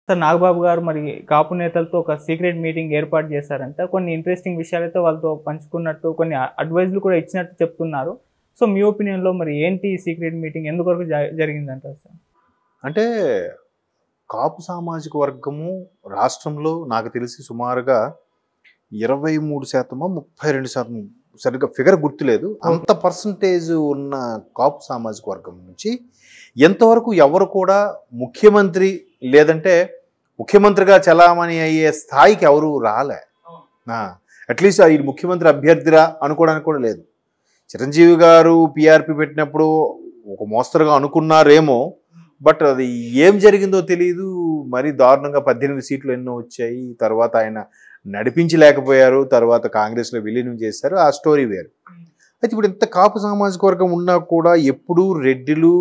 Sir Nagababu గారు మరి కాపు నేతలతో ఒక సీక్రెట్ మీటింగ్ ఏర్పాటు చేశారంట. కొన్ని ఇంట్రెస్టింగ్ విషయాలైతే వాళ్ళతో పంచుకున్నట్టు, కొన్ని అడ్వైజ్‌లు కూడా ఇచ్చినట్టు చెప్తున్నారు. సో, మీ ఒపీనియన్‌లో మరి ఏంటి ఈ సీక్రెట్ మీటింగ్ ఎందుకొరకు జరిగిందంటారు సార్? అంటే కాపు సామాజిక వర్గము రాష్ట్రంలో నాకు తెలిసి సుమారుగా 23% 32% సరిగ్గా ఫిగర్ గుర్తులేదు. అంత పర్సంటేజ్ ఉన్న కాపు సామాజిక వర్గం నుంచి ఎంతవరకు ఎవరు కూడా ముఖ్యమంత్రి లేదంటే ముఖ్యమంత్రిగా చలామణి అయ్యే స్థాయికి ఎవరు రాలే. అట్లీస్ట్ ఈ ముఖ్యమంత్రి అభ్యర్థిరా అనుకోవడానికి కూడా లేదు. చిరంజీవి గారు పిఆర్పి పెట్టినప్పుడు ఒక మోస్తరుగా అనుకున్నారేమో, బట్ అది ఏం జరిగిందో తెలియదు. మరీ దారుణంగా 18 సీట్లు ఎన్నో వచ్చాయి. తర్వాత ఆయన నడిపించలేకపోయారు. తర్వాత కాంగ్రెస్లో విలీనం చేశారు. ఆ స్టోరీ వేరు. అయితే ఇప్పుడు ఇంత కాపు సామాజిక వర్గం ఉన్నా కూడా ఎప్పుడూ రెడ్డిలు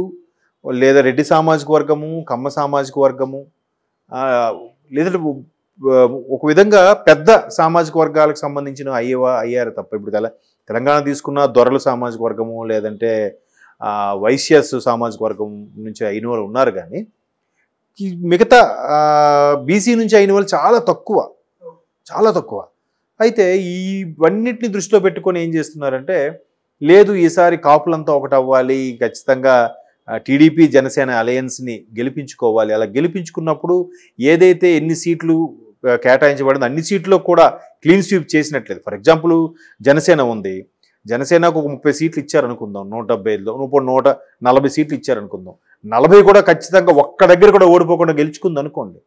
లేదా రెడ్డి సామాజిక వర్గము, కమ్మ సామాజిక వర్గము, లేదంటే ఒక విధంగా పెద్ద సామాజిక వర్గాలకు సంబంధించిన అయ్యారు తప్ప. ఇప్పుడు తెలంగాణ తీసుకున్న దొరల సామాజిక వర్గము లేదంటే వైశ్యస్ సామాజిక వర్గం నుంచి అయిన వాళ్ళు ఉన్నారు. కానీ మిగతా బీసీ నుంచి అయిన వాళ్ళు చాలా తక్కువ. అయితే ఇవన్నిటిని దృష్టిలో పెట్టుకొని ఏం చేస్తున్నారంటే, లేదు ఈసారి కాపులంతా ఒకటి అవ్వాలి, ఖచ్చితంగా టీడీపీ జనసేన అలయన్స్ని గెలిపించుకోవాలి. అలా గెలిపించుకున్నప్పుడు ఏదైతే ఎన్ని సీట్లు కేటాయించబడిందో అన్ని సీట్లో కూడా క్లీన్ స్వీప్ చేసినట్లేదు. ఫర్ ఎగ్జాంపుల్ జనసేన ఉంది. జనసేనకు ఒక 30 సీట్లు ఇచ్చారనుకుందాం. 175లో ఇప్పుడు 140 సీట్లు ఇచ్చారనుకుందాం. 40 కూడా ఖచ్చితంగా ఒక్క దగ్గర కూడా ఓడిపోకుండా గెలుచుకుంది అనుకోండి.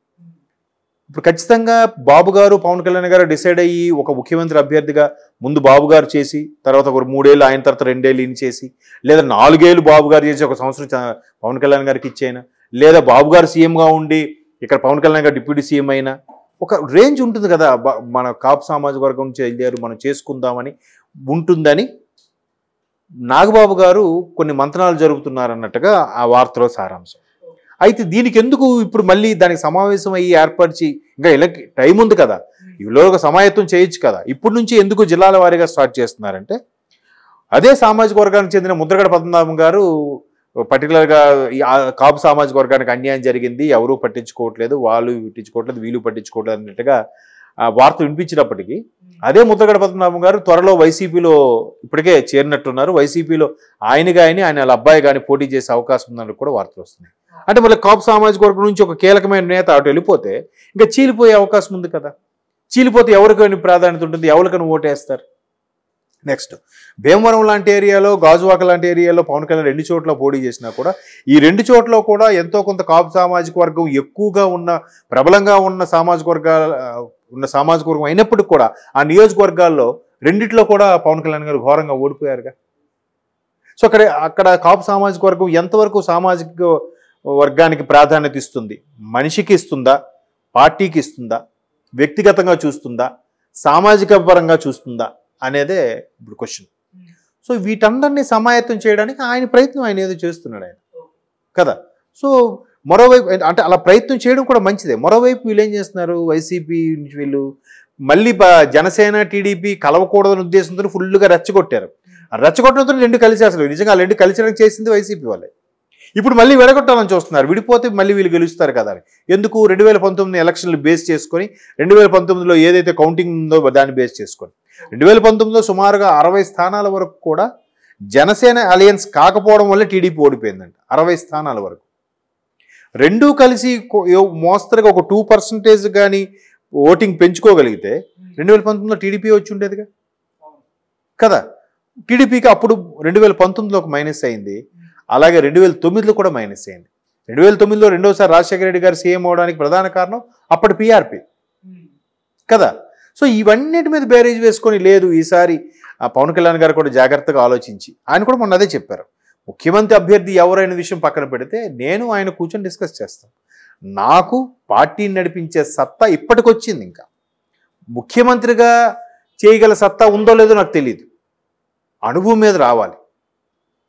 ఇప్పుడు ఖచ్చితంగా బాబు గారు, పవన్ కళ్యాణ్ గారు డిసైడ్ అయ్యి ఒక ముఖ్యమంత్రి అభ్యర్థిగా ముందు బాబు గారు చేసి, తర్వాత ఒక 3 ఏళ్ళు ఆయన, తర్వాత 2 ఏళ్ళు ఈయన చేసి, లేదా 4 ఏళ్ళు బాబు గారు చేసి 1 సంవత్సరం పవన్ కళ్యాణ్ గారికి ఇచ్చేయన, లేదా బాబు గారు సీఎంగా ఉండి ఇక్కడ పవన్ కళ్యాణ్ గారు డిప్యూటీ సీఎం అయినా, ఒక రేంజ్ ఉంటుంది కదా. మన కాపు సామాజిక వర్గం నుంచి వెళ్ళారు, మనం చేసుకుందామని ఉంటుందని నాగబాబు గారు కొన్ని మంతనాలు జరుపుతున్నారన్నట్టుగా ఆ వార్తలో సారాంశం. అయితే దీనికి ఎందుకు ఇప్పుడు మళ్ళీ దానికి సమావేశం అయ్యి ఏర్పరిచి, ఇంకా ఇలాంటి టైం ఉంది కదా, ఇవిలో ఒక సమాయత్తం చేయొచ్చు కదా, ఇప్పటి నుంచి ఎందుకు జిల్లాల వారీగా స్టార్ట్ చేస్తున్నారంటే, అదే సామాజిక వర్గానికి చెందిన ముద్రగడ పద్మనాభం గారు పర్టికులర్గా కాపు సామాజిక వర్గానికి అన్యాయం జరిగింది, ఎవరూ పట్టించుకోవట్లేదు, వీళ్ళు పట్టించుకోవట్లేదు అన్నట్టుగా వార్తలు వినిపించినప్పటికీ, అదే ముద్రగడ పద్మనాభం గారు త్వరలో వైసీపీలో ఇప్పటికే చేరినట్టున్నారు. వైసీపీలో ఆయన వాళ్ళ అబ్బాయి కానీ పోటీ చేసే అవకాశం ఉందని కూడా వార్తలు వస్తున్నాయి. అంటే మళ్ళీ కాపు సామాజిక వర్గం నుంచి ఒక కీలకమైన నేత అటు వెళ్ళిపోతే ఇంకా చీలిపోయే అవకాశం ఉంది కదా. చీలిపోతే ఎవరికైనా ప్రాధాన్యత ఉంటుంది, ఎవరికైనా ఓటేస్తారు. నెక్స్ట్ భీమవరం లాంటి ఏరియాలో, గాజువాక లాంటి ఏరియాలో పవన్ కళ్యాణ్ 2 చోట్ల పోటీ చేసినా కూడా ఈ 2 చోట్ల కూడా ఎంతో కొంత కాపు సామాజిక వర్గం ఎక్కువగా ఉన్న, ప్రబలంగా ఉన్న సామాజిక వర్గం అయినప్పటికీ కూడా ఆ నియోజకవర్గాల్లో 2 కూడా పవన్ కళ్యాణ్ గారు ఘోరంగా ఓడిపోయారుగా. సో అక్కడ కాపు సామాజిక వర్గం ఎంతవరకు సామాజిక వర్గానికి ప్రాధాన్యత ఇస్తుంది, మనిషికి ఇస్తుందా, పార్టీకి ఇస్తుందా, వ్యక్తిగతంగా చూస్తుందా, సామాజిక పరంగా చూస్తుందా అనేదే ఇప్పుడు క్వశ్చన్. సో వీటందరినీ సమాయత్తం చేయడానికి ఆయన ఏదో చేస్తున్నాడు ఆయన కదా. సో మరోవైపు అంటే అలా ప్రయత్నం చేయడం కూడా మంచిదే. మరోవైపు వీళ్ళు ఏం చేస్తున్నారు, వైసీపీ నుంచి వీళ్ళు మళ్ళీ జనసేన టీడీపీ కలవకూడదని ఉద్దేశంతో ఫుల్గా రెచ్చగొట్టారు. రెచ్చగొట్టడంతో 2 కలిసేస్తారు. నిజంగా 2 కలిసేయడానికి చేసింది వైసీపీ వాళ్ళే. ఇప్పుడు మళ్ళీ విడగొట్టాలని చూస్తున్నారు. విడిపోతే మళ్ళీ వీళ్ళు గెలుస్తారు కదా అని. ఎందుకు 2019 ఎలక్షన్లు బేస్ చేసుకొని, 2019లో ఏదైతే కౌంటింగ్ ఉందో దాన్ని బేస్ చేసుకొని, 2019లో సుమారుగా 60 స్థానాల వరకు కూడా జనసేన అలయన్స్ కాకపోవడం వల్ల టీడీపీ ఓడిపోయిందంట. 60 స్థానాల వరకు. 2 కలిసి మోస్తరుగా ఒక 2% కానీ ఓటింగ్ పెంచుకోగలిగితే 2019లో టీడీపీ వచ్చి ఉండేదిగా కదా. టీడీపీకి అప్పుడు 2019లో ఒక మైనస్ అయింది, అలాగే 2009లో కూడా మైనస్ అయింది. 2009లో రెండోసారి రాజశేఖర రెడ్డి గారు సీఎం అవడానికి ప్రధాన కారణం అప్పటి పీఆర్పీ కదా. సో ఇవన్నిటి మీద బేరేజ్ వేసుకొని, లేదు ఈసారి పవన్ కళ్యాణ్ గారు కూడా జాగ్రత్తగా ఆలోచించి, ఆయన కూడా మొన్న అదే చెప్పారు, ముఖ్యమంత్రి అభ్యర్థి ఎవరైన విషయం పక్కన పెడితే నేను ఆయన కూర్చొని డిస్కస్ చేస్తాను, నాకు పార్టీని నడిపించే సత్తా ఇప్పటికొచ్చింది, ఇంకా ముఖ్యమంత్రిగా చేయగల సత్తా ఉందో లేదో నాకు తెలియదు, అనుభవం మీద రావాలి.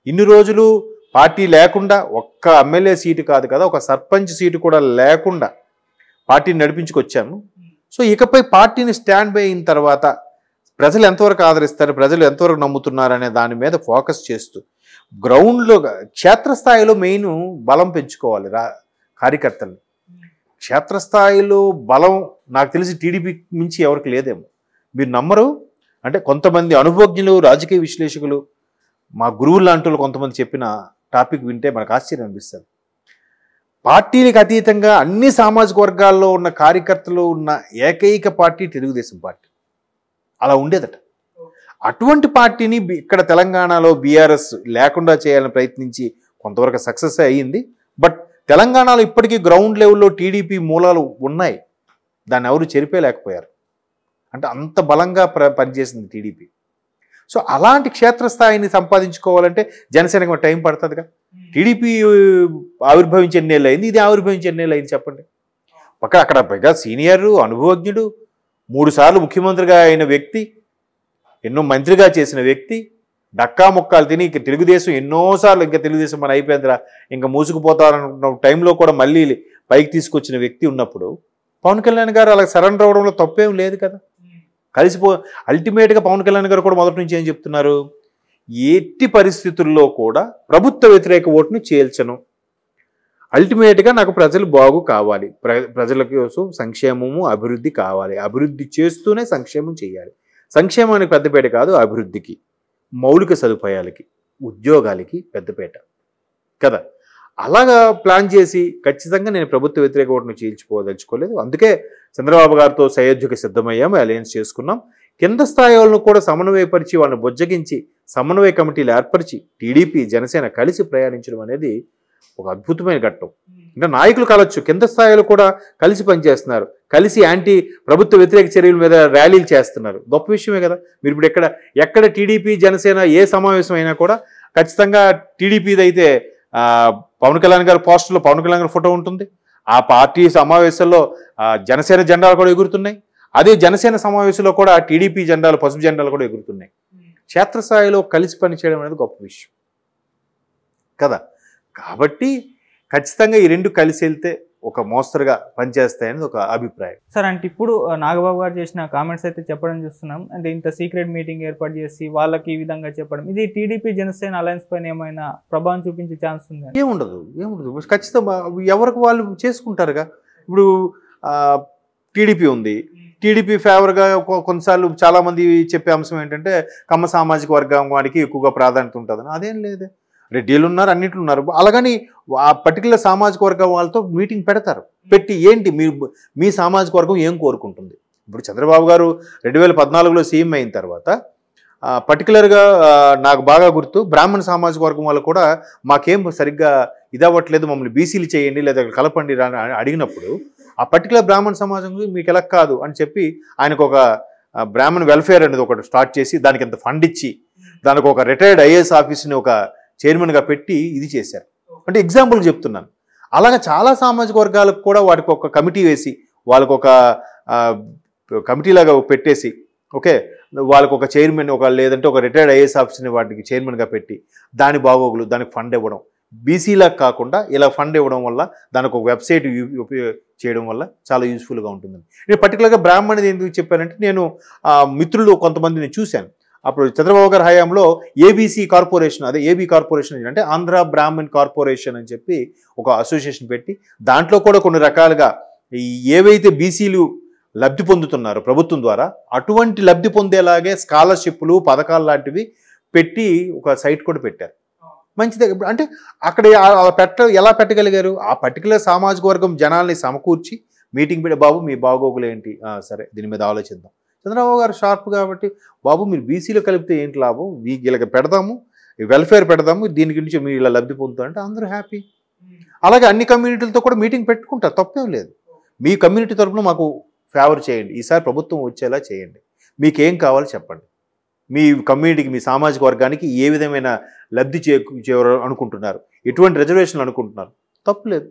ఇన్ని రోజులు పార్టీ లేకుండా, ఒక్క ఎమ్మెల్యే సీటు కాదు కదా, ఒక సర్పంచ్ సీటు కూడా లేకుండా పార్టీని నడిపించుకొచ్చాము. సో ఇకపై పార్టీని స్టాండ్ బై అయిన తర్వాత ప్రజలు ఎంతవరకు ఆదరిస్తారు, ప్రజలు ఎంతవరకు నమ్ముతున్నారు అనే దాని మీద ఫోకస్ చేస్తూ గ్రౌండ్లో క్షేత్రస్థాయిలో మెయిన్ బలం పెంచుకోవాలి కార్యకర్తలు. క్షేత్రస్థాయిలో బలం నాకు తెలిసి టీడీపీ మించి ఎవరికి లేదేమో. మీరు నమ్మరు, అంటే కొంతమంది అనుభవజ్ఞులు, రాజకీయ విశ్లేషకులు, మా గురువులు లాంటి వాళ్ళు కొంతమంది చెప్పిన టాపిక్ వింటే మనకు ఆశ్చర్యం అనిపిస్తుంది. పార్టీలకు అతీతంగా అన్ని సామాజిక వర్గాల్లో ఉన్న కార్యకర్తలు ఉన్న ఏకైక పార్టీ తెలుగుదేశం పార్టీ. అలా ఉండేదట. అటువంటి పార్టీని ఇక్కడ తెలంగాణలో బీఆర్ఎస్ లేకుండా చేయాలని ప్రయత్నించి కొంతవరకు సక్సెస్ అయ్యింది. బట్ తెలంగాణలో ఇప్పటికీ గ్రౌండ్ లెవెల్లో టీడీపీ మూలాలు ఉన్నాయి, దాన్ని ఎవరు చెరిపేయలేకపోయారు. అంటే అంత బలంగా పనిచేసింది టీడీపీ. సో అలాంటి క్షేత్రస్థాయిని సంపాదించుకోవాలంటే జనసేనకు టైం పడుతుందిగా. టీడీపీ ఆవిర్భవించి ఎన్నేళ్ళు అయింది, ఇది ఆవిర్భవించి ఎన్నేళ్ళు అయింది చెప్పండి. అక్కడ పైగా సీనియర్, అనుభవజ్ఞుడు, 3 సార్లు ముఖ్యమంత్రిగా అయిన వ్యక్తి, ఎన్నో మంత్రిగా చేసిన వ్యక్తి, డక్కా ముక్కాలు తిని ఇక తెలుగుదేశం ఎన్నోసార్లు ఇంకా తెలుగుదేశం మన అయిపోయిందిరా ఇంకా మూసుకుపోతారనుకున్న టైంలో కూడా మళ్ళీ పైకి తీసుకొచ్చిన వ్యక్తి ఉన్నప్పుడు పవన్ కళ్యాణ్ గారు అలా సరెండర్ అవ్వడంలో తప్పేం లేదు కదా. అల్టిమేట్గా పవన్ కళ్యాణ్ గారు కూడా మొదటి నుంచి ఏం చెప్తున్నారు, ఎట్టి పరిస్థితుల్లో కూడా ప్రభుత్వ వ్యతిరేక ఓటును చేల్చను, అల్టిమేట్గా నాకు ప్రజలు బాగు కావాలి, ప్రజల కోసం సంక్షేమము అభివృద్ధి కావాలి, అభివృద్ధి చేస్తూనే సంక్షేమం చేయాలి, సంక్షేమానికి పెద్దపేట కాదు, అభివృద్ధికి, మౌలిక సదుపాయాలకి, ఉద్యోగాలకి పెద్దపేట కదా. అలాగా ప్లాన్ చేసి ఖచ్చితంగా నేను ప్రభుత్వ వ్యతిరేక ఓటును చీల్చిపోదలుచుకోలేదు. అందుకే చంద్రబాబు గారితో సయోధ్యకు సిద్ధమయ్యాము, అలయన్స్ చేసుకున్నాం. కింద స్థాయి వాళ్ళను కూడా సమన్వయపరిచి వాళ్ళని బుజ్జగించి సమన్వయ కమిటీలు ఏర్పరిచి టీడీపీ జనసేన కలిసి ప్రయాణించడం అనేది ఒక అద్భుతమైన ఘట్టం. ఇంకా నాయకులు కలవచ్చు, కింద స్థాయిలో కూడా కలిసి పనిచేస్తున్నారు, కలిసి యాంటీ ప్రభుత్వ వ్యతిరేక చర్యల మీద ర్యాలీలు చేస్తున్నారు. గొప్ప విషయమే కదా. మీరు ఇప్పుడు ఎక్కడ టీడీపీ జనసేన ఏ సమావేశం అయినా కూడా ఖచ్చితంగా టీడీపీది అయితే పవన్ కళ్యాణ్ గారి పోస్టర్లో పవన్ కళ్యాణ్ గారి ఫోటో ఉంటుంది. ఆ పార్టీ సమావేశాల్లో జనసేన జెండాలు కూడా ఎగురుతున్నాయి. అదే జనసేన సమావేశంలో కూడా టీడీపీ జెండాలు, పసుపు జెండాలు కూడా ఎగురుతున్నాయి. క్షేత్రస్థాయిలో కలిసి పనిచేయడం అనేది గొప్ప విషయం కదా. కాబట్టి ఖచ్చితంగా ఈ రెండు కలిసి వెళ్తే ఒక మోస్తరుగా పనిచేస్తాయనేది ఒక అభిప్రాయం. సార్, అంటే ఇప్పుడు నాగబాబు గారు చేసిన కామెంట్స్ అయితే చెప్పడం చూస్తున్నాం, అంటే ఇంత సీక్రెట్ మీటింగ్ ఏర్పాటు చేసి వాళ్ళకి ఈ విధంగా చెప్పడం, ఇది టీడీపీ జనసేన అలయన్స్ పైన ఏమైనా ప్రభావం చూపించే ఛాన్స్ ఉంది? ఏముండదు. ఖచ్చితంగా ఎవరికి వాళ్ళు చేసుకుంటారుగా. ఇప్పుడు టీడీపీ ఉంది, టీడీపీ ఫేవర్గా కొన్నిసార్లు చాలామంది చెప్పే అంశం ఏంటంటే కమ్మ సామాజిక వర్గం వాడికి ఎక్కువగా ప్రాధాన్యత ఉంటుందని. అదేం లేదు, రెడ్డిలు ఉన్నారు, అన్నిట్లు ఉన్నారు. అలాగని ఆ పర్టికులర్ సామాజిక వర్గం వాళ్ళతో మీటింగ్ పెడతారు. పెట్టి ఏంటి మీ సామాజిక వర్గం ఏం కోరుకుంటుంది. ఇప్పుడు చంద్రబాబు గారు 2014లో సీఎం అయిన తర్వాత పర్టికులర్గా నాకు బాగా గుర్తు, బ్రాహ్మణ సామాజిక వర్గం వాళ్ళు కూడా మాకేం సరిగ్గా ఇదవ్వట్లేదు, మమ్మల్ని బీసీలు చేయండి లేదా కలపండి అని అడిగినప్పుడు ఆ పర్టికులర్ బ్రాహ్మణ సమాజం మీకు ఎలా కాదు అని చెప్పి ఆయనకు ఒక బ్రాహ్మణ్ వెల్ఫేర్ అనేది ఒకటి స్టార్ట్ చేసి దానికి ఎంత ఫండ్ ఇచ్చి దానికి ఒక రిటైర్డ్ ఐఏఎస్ ఆఫీస్ని ఒక చైర్మన్గా పెట్టి ఇది చేశారు. అంటే ఎగ్జాంపుల్ చెప్తున్నాను. అలాగే చాలా సామాజిక వర్గాలకు కూడా వాటికి ఒక కమిటీ వేసి వాళ్ళకు ఒక కమిటీలాగా పెట్టేసి ఓకే వాళ్ళకు ఒక చైర్మన్ లేదంటే ఒక రిటైర్డ్ ఐఏఎస్ ఆఫీసర్ని వాటికి చైర్మన్గా పెట్టి దాని బాగోగులు దానికి ఫండ్ ఇవ్వడం, బీసీలకు కాకుండా ఇలా ఫండ్ ఇవ్వడం వల్ల దానికి ఒక వెబ్సైట్ చేయడం వల్ల చాలా యూస్ఫుల్గా ఉంటుందని. నేను పర్టికులర్గా బ్రాహ్మణుది ఎందుకు చెప్పానంటే నేను మిత్రులు కొంతమందిని చూశాను. అప్పుడు చంద్రబాబు గారి హయాంలో ఏబీసీ కార్పొరేషన్, అదే ఏబీ కార్పొరేషన్ అంటే ఆంధ్ర బ్రాహ్మణ్ కార్పొరేషన్ అని చెప్పి ఒక అసోసియేషన్ పెట్టి దాంట్లో కూడా కొన్ని రకాలుగా ఏవైతే బీసీలు లబ్ధి పొందుతున్నారో ప్రభుత్వం ద్వారా అటువంటి లబ్ధి పొందేలాగే స్కాలర్షిప్లు, పథకాలు లాంటివి పెట్టి ఒక సైట్ కూడా పెట్టారు. మంచిదే. అంటే అక్కడ ఎలా పెట్టగలిగారు, ఆ పర్టికులర్ సామాజిక వర్గం జనాల్ని సమకూర్చి మీటింగ్ పెట్టి బాబు మీ బాగోగులు ఏంటి, సరే దీని మీద ఆలోచిద్దాం. చంద్రబాబు గారు షార్ప్ కాబట్టి బాబు మీరు బీసీలో కలిపితే ఏంటి లాభం, వీళ్ళకి పెడదాము, వెల్ఫేర్ పెడదాము, దీని గురించి మీరు ఇలా లబ్ధి పొందుతారంటే అందరూ హ్యాపీ. అలాగే అన్ని కమ్యూనిటీలతో కూడా మీటింగ్ పెట్టుకుంటారు, తప్పేం లేదు. మీ కమ్యూనిటీ తరఫున మాకు ఫేవర్ చేయండి, ఈసారి ప్రభుత్వం వచ్చేలా చేయండి, మీకేం కావాలో చెప్పండి, మీ కమ్యూనిటీకి మీ సామాజిక వర్గానికి ఏ విధమైన లబ్ధి అనుకుంటున్నారు, ఎటువంటి రిజర్వేషన్లు అనుకుంటున్నారు, తప్పు లేదు.